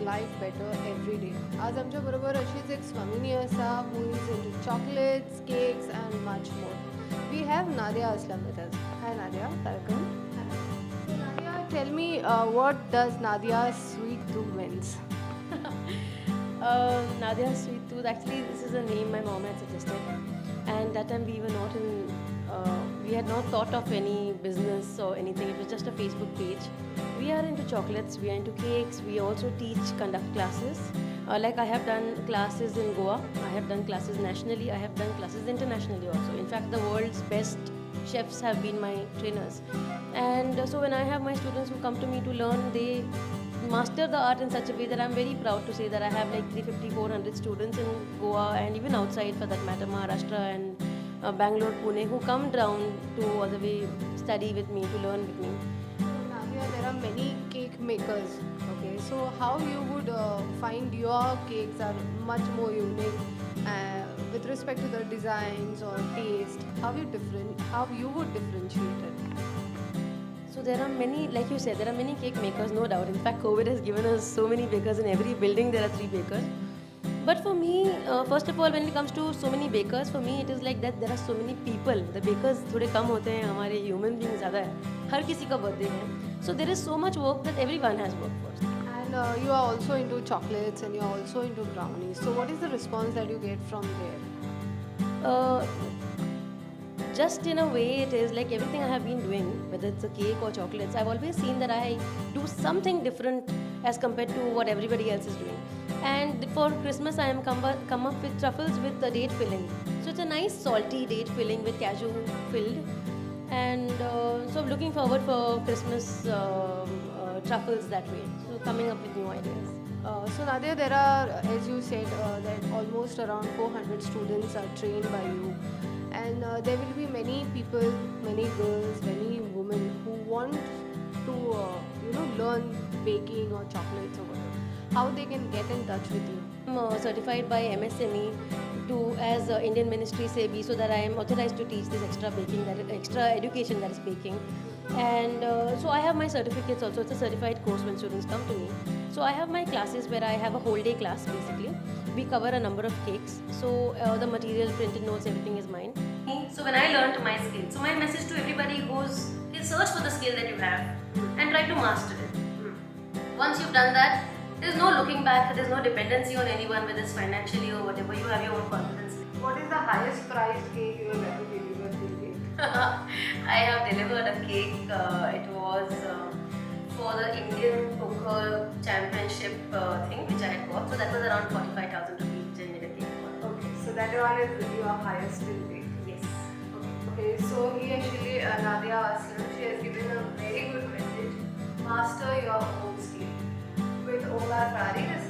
life better every day. आज आमच्या बरोबर अशीच एक Swa-Mini असा who is into chocolates, cakes and much more. We have Nadia Aslam with us. Hi Nadia, welcome. So Nadia, tell me what does Nadia's sweet tooth means? Nadia SweeTooth. Actually, this is a name my mom had suggested, and that time we were not in. We had not thought of any business or anything. It was just a Facebook page. We are into chocolates. We are into cakes. We also teach conduct classes. Like I have done classes in Goa. I have done classes nationally. I have done classes internationally also. In fact, the world's best chefs have been my trainers. And so when I have my students who come to me to learn, they master the art in such a way that I'm very proud to say that I have like 350, 400 students in Goa and even outside for that matter, Maharashtra and Bangalore, Pune, who come down to all the way study with me, to learn with me. So Nadia, there are many cake makers. Okay, so how you would find your cakes are much more unique with respect to the designs or taste? How you would differentiate it? So there are many, like you said, there are many cake makers, no doubt. In fact, COVID has given us so many bakers. In every building there are 3 bakers. But for me, first of all, when it comes to so many bakers, for me it is like that there are so many people. The bakers थोड़े कम होते हैं, हमारे human beings ज़्यादा है. हर किसी का birthday है. So there is so much work that everyone has worked for. And you are also into chocolates and you are also into brownies. So what is the response that you get from there? Just in a way, it is like everything I have been doing, whether it's a cake or chocolates, I've always seen that I do something different as compared to what everybody else is doing. And for Christmas, I am come up with truffles with the date filling. So it's a nice salty date filling with cashew filled. And so I'm looking forward for Christmas truffles that way. So coming up with new ideas. So Nadia, there are, as you said, that almost around 400 students are trained by you. And there will be many people, many girls, many women who want to, learn baking or chocolates or whatever. How they can get in touch with you? I'm certified by MSME as Indian Ministry SEBI, so that I am authorized to teach this extra baking, extra education that is baking. And so I have my certificates also. It's a certified course when students come to me. So I have my classes where I have a whole day class basically. We cover a number of cakes. So the material, printed notes, everything is mine. So when I learned my skill, so my message to everybody goes, search for the skill that you have and try to master it. Once you've done that, there's no looking back, there's no dependency on anyone, whether it's financially or whatever, you have your own confidence. What is the highest priced cake you have ever delivered till date? I have delivered a cake, it was for the Indian Poker Championship thing which I had got, so that was around 45,000 rupees which I made a cake for. Okay, so that one is your highest till date? Yes. Okay, so he actually, Nadia Aslam, she has given a very good message. Master your own skill. With all our priorities